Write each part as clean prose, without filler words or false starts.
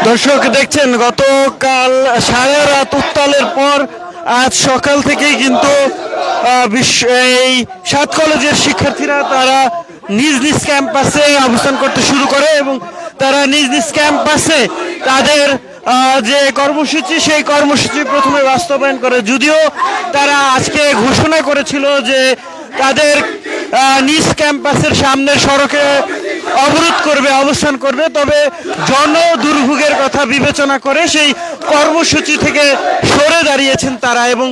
দর্শক দেখছেন, গতকাল সারা রাত উত্তালের পর আজ সকাল থেকেই কিন্তু এই 7 কলেজের শিক্ষার্থীরা তারা নিজ নিজ ক্যাম্পাসে অবস্থান করতে শুরু করে এবং তারা নিজ নিজ ক্যাম্পাসে তাদের যে কর্মসূচি সেই কর্মসূচি প্রথমে বাস্তবায়ন করে। যদিও তারা আজকে ঘোষণা করেছিল যে তাদের নিজ ক্যাম্পাসের সামনের সড়কে অবরোধ করবে, অবস্থান করবে, তবে জন দুর্ভোগের কথা বিবেচনা করে সেই কর্মসূচি থেকে সরে দাঁড়িয়েছেন তারা এবং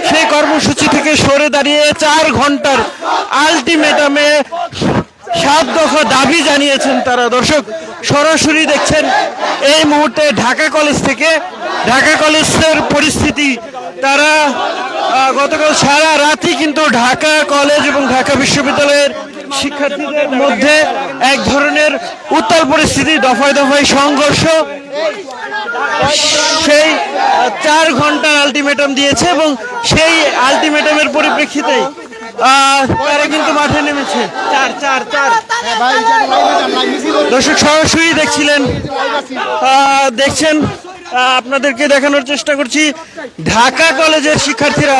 সেই কর্মসূচি থেকে সরে দাঁড়িয়ে 4 ঘন্টার আলটিমেটামে 7 দফা দাবি জানিয়েছেন তারা। দর্শক সরাসরি দেখছেন এই মুহূর্তে ঢাকা কলেজ থেকে, ঢাকা কলেজের পরিস্থিতি। তারা গতকাল সারা রাতই কিন্তু ঢাকা কলেজ এবং ঢাকা বিশ্ববিদ্যালয়ের শিক্ষার্থীদের মধ্যে এক ধরনের উত্তাল পরিস্থিতি, দফায় দফায় সংঘর্ষ। সেই 4 ঘন্টার আলটিমেটাম দিয়েছে এবং সেই আলটিমেটামের পরিপ্রেক্ষিতে তারা কিন্তু মাঠে নেমেছে। দর্শক সরাসরি দেখছেন, আপনাদেরকে দেখানোর চেষ্টা করছি ঢাকা কলেজের শিক্ষার্থীরা।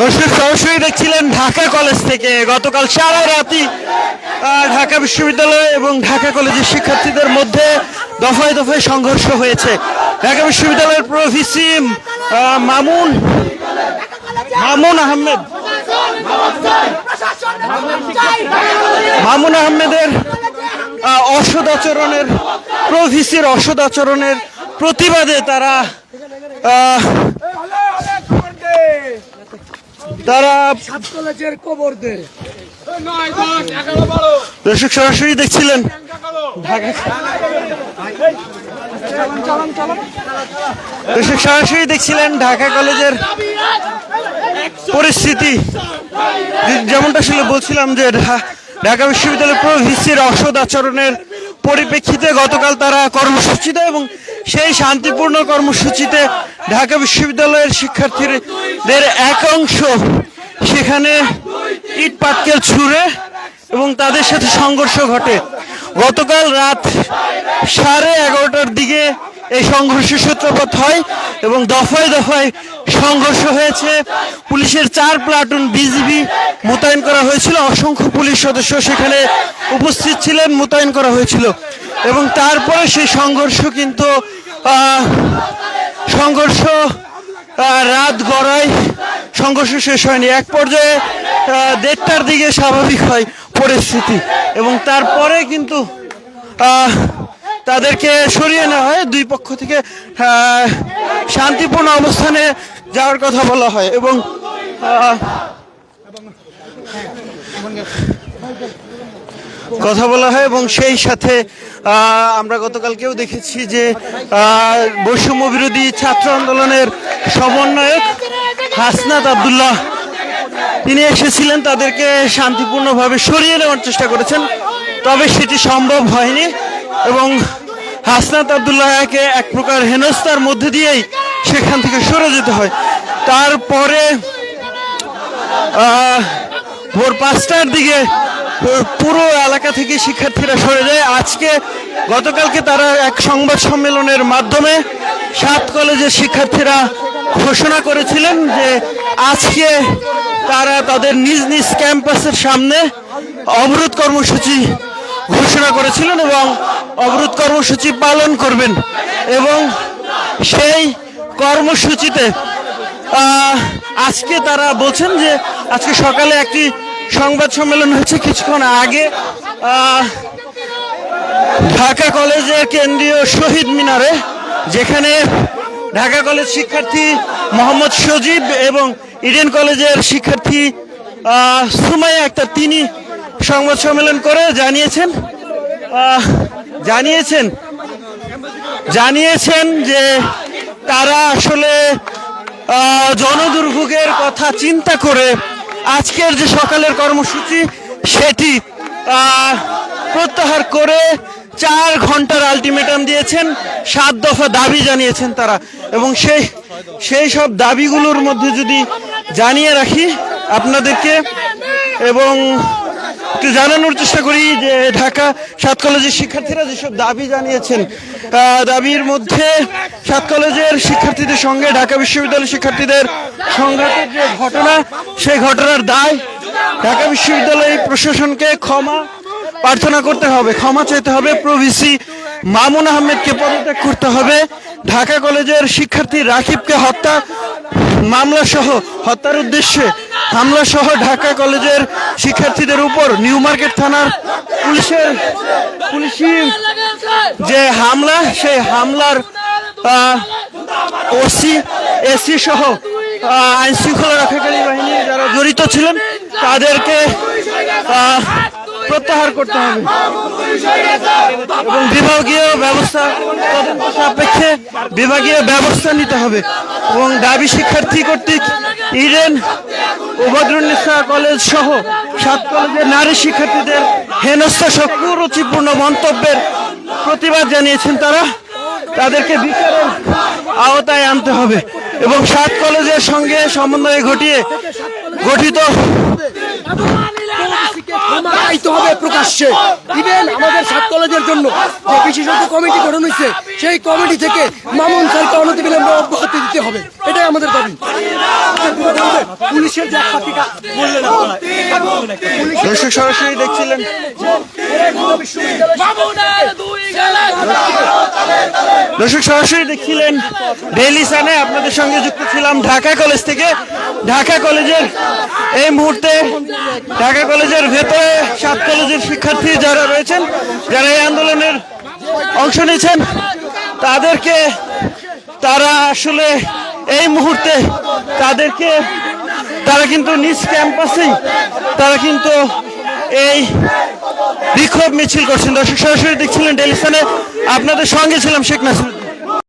দর্শক সরাসরি দেখছিলেন ঢাকা কলেজ থেকে গতকাল সারা রাতই ঢাকা বিশ্ববিদ্যালয় এবং ঢাকা কলেজের শিক্ষার্থীদের মধ্যে দফায় দফায় সংঘর্ষ হয়েছে। ঢাকা বিশ্ববিদ্যালয়ের প্রভিসি মামুন আহমেদের অসৎ আচরণের, প্রভিসির অসৎ আচরণের প্রতিবাদে তারা দর্শক সরাসরি দেখছিলেন ঢাকা কলেজের পরিস্থিতি। যেমনটা আসলে বলছিলাম যে ঢাকা বিশ্ববিদ্যালয়ের প্রভিসির অসৎ আচরণের পরিপ্রেক্ষিতে গতকাল তারা কর্মসূচি দেয় এবং সেই শান্তিপূর্ণ কর্মসূচিতে ঢাকা বিশ্ববিদ্যালয়ের শিক্ষার্থীদের এক অংশ সেখানে ইট পাটকেল ছুঁড়ে এবং তাদের সাথে সংঘর্ষ ঘটে। গতকাল রাত 11:30টার দিকে এই সংঘর্ষের সূত্রপাত হয় এবং দফায় দফায় সংঘর্ষ হয়েছে। পুলিশের 4 প্লাটুন বিজিবি মোতায়েন করা হয়েছিল, অসংখ্য পুলিশ সদস্য সেখানে উপস্থিত ছিলেন, মোতায়েন করা হয়েছিল এবং তারপরে সেই সংঘর্ষ কিন্তু রাত গড়ায় সংঘর্ষ শেষ হয়নি। এক পর্যায়ে 1:30টার দিকে স্বাভাবিক হয় পরিস্থিতি এবং তারপরে কিন্তু তাদেরকে সরিয়ে নেওয়া হয়। দুই পক্ষ থেকে শান্তিপূর্ণ অবস্থানে যাওয়ার কথা বলা হয় এবং সেই সাথে আমরা গতকালকেও দেখেছি যে বৈষম্য বিরোধী ছাত্র আন্দোলনের সমন্বয়ক হাসনাত আব্দুল্লাহ তিনি এসেছিলেন, তাদেরকে শান্তিপূর্ণভাবে সরিয়ে নেওয়ার চেষ্টা করেছেন, তবে সেটি সম্ভব হয়নি এবং হাসনাত আব্দুল্লাহকে এক প্রকার হেনস্থার মধ্যে দিয়েই সেখান থেকে সরে যেতে হয়। তারপরে ভোর 5টার দিকে পুরো এলাকা থেকে শিক্ষার্থীরা সরে যায়। গতকালকে তারা এক সংবাদ সম্মেলনের মাধ্যমে 7 কলেজের শিক্ষার্থীরা ঘোষণা করেছিলেন যে আজকে তারা তাদের নিজ নিজ ক্যাম্পাসের সামনে অবরোধ কর্মসূচি ঘোষণা করেছিলেন এবং অবরোধ কর্মসূচি পালন করবেন এবং সেই কর্মসূচিতে আজকে তারা বলছেন যে আজকে সকালে একটি সংবাদ সম্মেলন হচ্ছে কিছুক্ষণ আগে ঢাকা কলেজের কেন্দ্রীয় শহীদ মিনারে, যেখানে ঢাকা কলেজ শিক্ষার্থী মোহাম্মদ সজীব এবং ইডেন কলেজের শিক্ষার্থী সুমাইয়া আক্তার, তিনি সংবাদ সম্মেলন করে জানিয়েছেন যে তারা আসলে জনদুর্ভোগের কথা চিন্তা করে আজকের যে সকালের কর্মসূচি সেটি প্রত্যাহার করে 4 ঘন্টার আলটিমেটাম দিয়েছেন, 7 দফা দাবি জানিয়েছেন তারা। এবং সেই সব দাবিগুলোর মধ্যে যদি জানিয়ে রাখি আপনাদেরকে এবং একটু জানানোর চেষ্টা করি যে ঢাকা 7 কলেজের শিক্ষার্থীরা যেসব দাবি জানিয়েছেন, দাবির মধ্যে 7 কলেজের শিক্ষার্থীদের সঙ্গে ঢাকা বিশ্ববিদ্যালয়ের শিক্ষার্থীদের সংঘাতের যে ঘটনা, সেই ঘটনার দায় ঢাকা বিশ্ববিদ্যালয় প্রশাসনকে ক্ষমা প্রার্থনা করতে হবে, ক্ষমা চাইতে হবে, প্রভিসি মামুন আহমেদকে পদত্যাগ করতে হবে, ঢাকা কলেজের শিক্ষার্থী রাকিবকে হত্যার উদ্দেশ্যে হামলা সহ ঢাকা কলেজের শিক্ষার্থীদের উপর নিউ মার্কেট থানার পুলিশি যে হামলা, সেই হামলার এসি সহ আইন শৃঙ্খলা রক্ষাকারী বাহিনী যারা জড়িত ছিলেন তাদেরকে প্রত্যাহার করতে হবে এবং বিভাগীয় ব্যবস্থা তদন্ত সাপেক্ষে বিভাগীয় ব্যবস্থা নিতে হবে। এবং দাবি শিক্ষার্থী কর্তৃক ইডেন ও বদরুন্নেসা কলেজ সহ 7 কলেজের নারী শিক্ষার্থীদের হেনস্থা সহ কুরুচিপূর্ণ মন্তব্যের প্রতিবাদ জানিয়েছেন তারা। তাদেরকে বিচারের আওতায় আনতে হবে এবং 7 কলেজের সঙ্গে সমন্বয় গঠিত প্রকাশ্যে ইভেন আমাদের 7 কলেজের জন্য যে বিশেষজ্ঞ কমিটি গঠন হয়েছে সেই কমিটি থেকে মামুন স্যারকে অনতিবিলম্বে অব্যাহতি দিতে হবে, এটাই আমাদের দাবি। পুলিশের যে দর্শক সরাসরি দেখছিলেন ডেইলি সানে, আপনাদের সঙ্গে যুক্ত ছিলাম ঢাকা কলেজ থেকে। ঢাকা কলেজের এই মুহূর্তে ঢাকা কলেজের ভেতরে 7 কলেজের শিক্ষার্থী যারা রয়েছেন, যারা এই আন্দোলনের অংশ নিয়েছেন, তারা আসলে এই মুহূর্তে তারা কিন্তু নিজ ক্যাম্পাসেই তারা কিন্তু এই বিক্ষোভ মিছিল করছেন। দর্শক সরাসরি দেখছিলেন ডেইলি সানে, আপনাদের সঙ্গে ছিলাম শেখ নাসির।